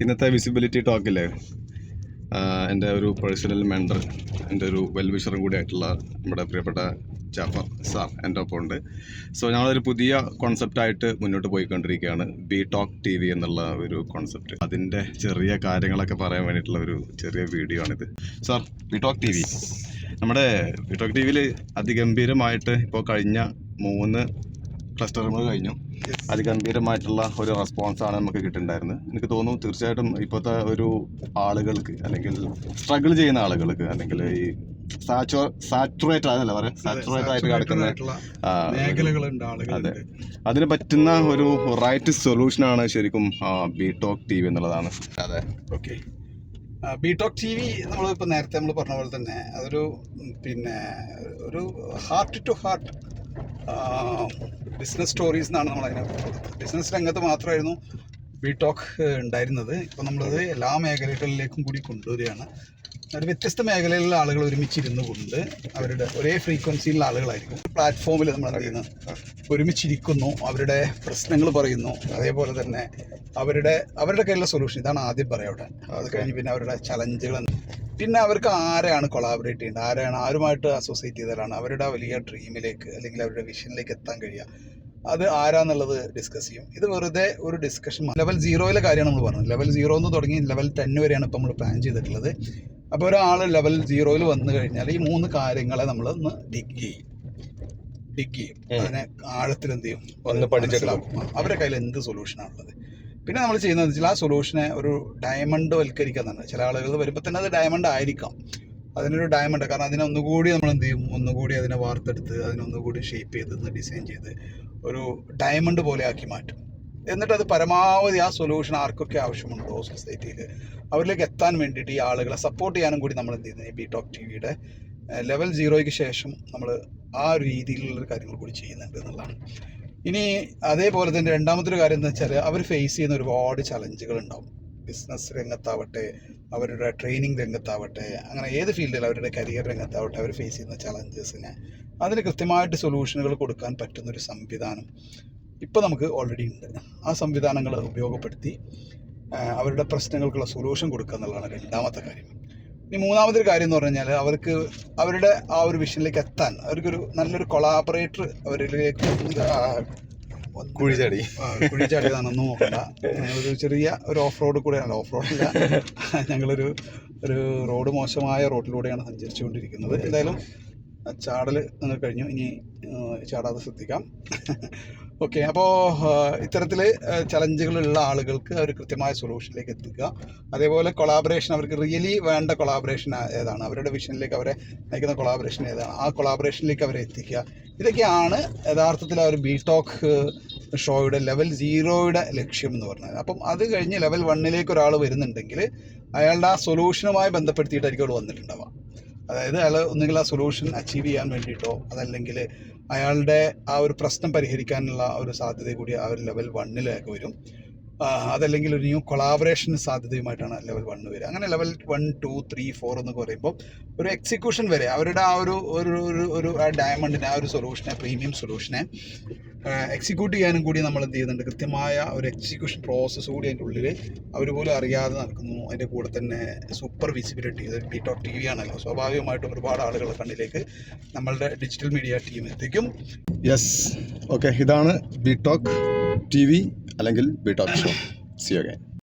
ഇന്നത്തെ വിസിബിലിറ്റി ടോക്കില് എൻ്റെ ഒരു പേഴ്സണൽ മെൻറ്റർ, എൻ്റെ ഒരു വെൽവിഷറും കൂടി ആയിട്ടുള്ള നമ്മുടെ പ്രിയപ്പെട്ട ജാഫർ സാർ എൻ്റെ ഒപ്പം ഉണ്ട്. സോ ഞങ്ങളൊരു പുതിയ കോൺസെപ്റ്റായിട്ട് മുന്നോട്ട് പോയിക്കൊണ്ടിരിക്കുകയാണ്, ബി ടോക്ക് ടി വി എന്നുള്ള ഒരു കോൺസെപ്റ്റ്. അതിൻ്റെ ചെറിയ കാര്യങ്ങളൊക്കെ പറയാൻ വേണ്ടിയിട്ടുള്ള ഒരു ചെറിയ വീഡിയോ ആണിത്. Sir, B talk T V നമ്മുടെ ബി ടോക്ക് ടി വിയിൽ അതിഗംഭീരമായിട്ട് ഇപ്പോൾ കഴിഞ്ഞ 3 ക്ലസ്റ്ററുകൾ കഴിഞ്ഞു. അതിഗംഭീരമായിട്ടുള്ള ഒരു റെസ്പോൺസാണ് നമുക്ക് കിട്ടുന്നുണ്ടായിരുന്നത്. എനിക്ക് തോന്നുന്നു തീർച്ചയായിട്ടും ഇപ്പോഴത്തെ ഒരു ആളുകൾക്ക്, അല്ലെങ്കിൽ സ്ട്രഗിൾ ചെയ്യുന്ന ആളുകൾക്ക്, അല്ലെങ്കിൽ ഈ സാച്ചുറേറ്റ് ആയതല്ല പറയാം, സാച്ചുറേറ്റ് ആയിട്ട് കിടക്കുന്ന അതെ, അതിന് പറ്റുന്ന ഒരു റൈറ്റ് സൊല്യൂഷനാണ് ശരിക്കും ബി ടോക്ക് ടി വി എന്നുള്ളതാണ്. അതെ, okay. B talk T V നമ്മളിപ്പോൾ നേരത്തെ നമ്മൾ പറഞ്ഞ പോലെ തന്നെ അതൊരു ഒരു heart to heart business stories എന്നാണ് നമ്മളതിനെ പറയുന്നത്. ബിസിനസ് രംഗത്ത് മാത്രമായിരുന്നു ബി ടോക്ക് ഉണ്ടായിരുന്നത്. ഇപ്പോൾ നമ്മളത് എല്ലാ മേഖലകളിലേക്കും കൂടി കൊണ്ടുവരികയാണ്. ഒരു വ്യത്യസ്ത മേഖലയിലുള്ള ആളുകൾ ഒരുമിച്ചിരുന്നു കൊണ്ട് അവരുടെ ഒരേ ഫ്രീക്വൻസിയിലുള്ള ആളുകളായിരിക്കും പ്ലാറ്റ്ഫോമിൽ നമ്മൾ എന്ത് ചെയ്യുന്നത്, ഒരുമിച്ചിരിക്കുന്നു, അവരുടെ പ്രശ്നങ്ങൾ പറയുന്നു, അതേപോലെ തന്നെ അവരുടെ കയ്യിലുള്ള സൊല്യൂഷൻ. ഇതാണ് ആദ്യം പറയാം അവിടെ. അത് കഴിഞ്ഞ് പിന്നെ അവരുടെ ചലഞ്ചുകൾ, പിന്നെ അവർക്ക് ആരെയാണ് കൊളാബറേറ്റ് ചെയ്യേണ്ടത്, ആരുമായിട്ട് അസോസിയേറ്റ് ചെയ്താലാണ് അവരുടെ വലിയ ഡ്രീമിലേക്ക് അല്ലെങ്കിൽ അവരുടെ വിഷനിലേക്ക് എത്താൻ കഴിയുക, അത് ആരാന്നുള്ളത് ഡിസ്കസ് ചെയ്യും. ഇത് വെറുതെ ഒരു ഡിസ്കഷൻ. ലെവൽ 0 കാര്യമാണ് നമ്മൾ പറഞ്ഞത്. ലെവൽ 0 എന്ന് തുടങ്ങി ലെവൽ 10 വരെയാണ് ഇപ്പോൾ നമ്മൾ പ്ലാൻ ചെയ്തിട്ടുള്ളത്. അപ്പോൾ ഒരാൾ ലെവൽ 0 വന്നു കഴിഞ്ഞാൽ ഈ 3 കാര്യങ്ങളെ നമ്മൾ ഒന്ന് ഡിഗ് ചെയ്യും. അതിനെ ആഴത്തിൽ എന്ത് ചെയ്യും, ഒന്ന് പഠിച്ചെടുക്കും അവരുടെ കയ്യിൽ എന്ത് സൊല്യൂഷനാണുള്ളത്. പിന്നെ നമ്മൾ ചെയ്യുന്നതെന്ന് വെച്ചാൽ ആ സൊല്യൂഷനെ ഒരു ഡയമണ്ട് വൽക്കരിക്കുക എന്നാണ്. ചില ആളുകൾ വരുമ്പോൾ തന്നെ അത് ഡയമണ്ട് ആയിരിക്കാം, അതിനൊരു ഡയമണ്ട്, കാരണം അതിനെ ഒന്നുകൂടി നമ്മൾ എന്ത് ചെയ്യും, ഒന്നുകൂടി അതിനെ വാർത്തെടുത്ത് അതിനൊന്നുകൂടി ഷേപ്പ് ചെയ്ത് ഡിസൈൻ ചെയ്ത് ഒരു ഡയമണ്ട് പോലെ ആക്കി മാറ്റും. എന്നിട്ട് അത് പരമാവധി ആ സൊല്യൂഷൻ ആർക്കൊക്കെ ആവശ്യമുണ്ടോ സൊസൈറ്റിയിൽ അവരിലേക്ക് എത്താൻ വേണ്ടിയിട്ട് ഈ ആളുകളെ സപ്പോർട്ട് ചെയ്യാനും കൂടി നമ്മൾ എന്ത് ചെയ്യുന്നത്, ഈ ബി ടോക്ക് ടി വിയുടെ ലെവൽ 0 ശേഷം നമ്മൾ ആ ഒരു രീതിയിലുള്ള കാര്യങ്ങൾ കൂടി ചെയ്യുന്നുണ്ട് എന്നുള്ളതാണ്. ഇനി അതേപോലെ തന്നെ രണ്ടാമത്തെ കാര്യം എന്ന് വെച്ചാൽ അവർ ഫേസ് ചെയ്യുന്ന ഒരുപാട് ചലഞ്ചുകൾ ഉണ്ടാവും. ബിസിനസ് രംഗത്താവട്ടെ, അവരുടെ ട്രെയിനിങ് രംഗത്താവട്ടെ, അങ്ങനെ ഏത് ഫീൽഡിൽ അവരുടെ കരിയർ രംഗത്താവട്ടെ അവർ ഫേസ് ചെയ്യുന്ന ചലഞ്ചസിന് അതിന് കൃത്യമായിട്ട് സൊല്യൂഷനുകൾ കൊടുക്കാൻ പറ്റുന്നൊരു സംവിധാനം ഇപ്പോൾ നമുക്ക് ഓൾറെഡി ഉണ്ട്. ആ സംവിധാനങ്ങൾ ഉപയോഗപ്പെടുത്തി അവരുടെ പ്രശ്നങ്ങൾക്കുള്ള സൊല്യൂഷൻ കൊടുക്കുക എന്നുള്ളതാണ് രണ്ടാമത്തെ കാര്യം. ഇനി മൂന്നാമതൊരു കാര്യം എന്ന് പറഞ്ഞു കഴിഞ്ഞാൽ അവർക്ക് അവരുടെ ആ ഒരു വിഷനിലേക്ക് എത്താൻ അവർക്കൊരു നല്ലൊരു കൊളാബറേറ്റർ അവരിലേക്ക് കുഴിച്ചാടിയതാണെന്ന് നോക്കണ്ട. ഞങ്ങളൊരു ചെറിയ ഒരു ഓഫ് റോഡ് കൂടെയാണ്, ഓഫ് റോഡില്ല, ഞങ്ങളൊരു റോഡ് മോശമായ റോഡിലൂടെയാണ് സഞ്ചരിച്ചുകൊണ്ടിരിക്കുന്നത്. എന്തായാലും ചാടൽ നിങ്ങൾ കഴിഞ്ഞു, ഇനി ചാടാതെ ശ്രദ്ധിക്കാം. ഓക്കെ, അപ്പോൾ ഇത്തരത്തിൽ ചലഞ്ചുകളുള്ള ആളുകൾക്ക് അവർ കൃത്യമായ സൊല്യൂഷനിലേക്ക് എത്തിക്കുക. അതേപോലെ കൊളാബറേഷൻ, അവർക്ക് റിയലി വേണ്ട കൊളാബറേഷൻ ഏതാണ്, അവരുടെ വിഷനിലേക്ക് അവരെ നയിക്കുന്ന കൊളാബറേഷൻ ഏതാണ്, ആ കൊളാബറേഷനിലേക്ക് അവരെ എത്തിക്കുക. ഇതൊക്കെയാണ് യഥാർത്ഥത്തിൽ ആ ഒരു ബി ടോക്ക് ഷോയുടെ ലെവൽ 0 ലക്ഷ്യം എന്ന് പറഞ്ഞത്. അപ്പം അത് കഴിഞ്ഞ് ലെവൽ 1 ഒരാൾ വരുന്നുണ്ടെങ്കിൽ അയാളുടെ ആ സൊല്യൂഷനുമായി ബന്ധപ്പെടുത്തിയിട്ടായിരിക്കും അവിടെ വന്നിട്ടുണ്ടാവുക. അതായത് അയാൾ ഒന്നുകിൽ ആ സൊല്യൂഷൻ അച്ചീവ് ചെയ്യാൻ വേണ്ടിയിട്ടോ അതല്ലെങ്കിൽ അയാളുടെ ആ ഒരു പ്രശ്നം പരിഹരിക്കാനുള്ള ഒരു സാധ്യത കൂടി ആ ഒരു ലെവൽ 1 വരും. അതല്ലെങ്കിൽ ഒരു ന്യൂ കൊളാബറേഷൻ സാധ്യതയുമായിട്ടാണ് ലെവൽ 1 വരിക. അങ്ങനെ ലെവൽ 1, 2, 3, 4 എന്നൊക്കെ പറയുമ്പോൾ ഒരു എക്സിക്യൂഷൻ വരെ അവരുടെ ആ ഒരു ഡയമണ്ടിനെ, ആ ഒരു സൊല്യൂഷനെ, പ്രീമിയം സൊല്യൂഷനെ എക്സിക്യൂട്ട് ചെയ്യാനും കൂടി നമ്മൾ എന്ത് ചെയ്യുന്നുണ്ട്, കൃത്യമായ ഒരു എക്സിക്യൂഷൻ പ്രോസസ്സ് കൂടി അതിൻ്റെ ഉള്ളിൽ അവർ പോലും അറിയാതെ നടക്കുന്നു. അതിൻ്റെ കൂടെ തന്നെ സൂപ്പർ വിസിബിലിറ്റി, ഇത് ബി ടോക്ക് ടി വി ആണല്ലോ, സ്വാഭാവികമായിട്ടും ഒരുപാട് ആളുകളുടെ കണ്ണിലേക്ക് നമ്മളുടെ ഡിജിറ്റൽ മീഡിയ ടീം എത്തിക്കും. യെസ്, ഓക്കെ, ഇതാണ് ബി ടോക്ക് ടി വി അല്ലെങ്കിൽ B talk show. C you again.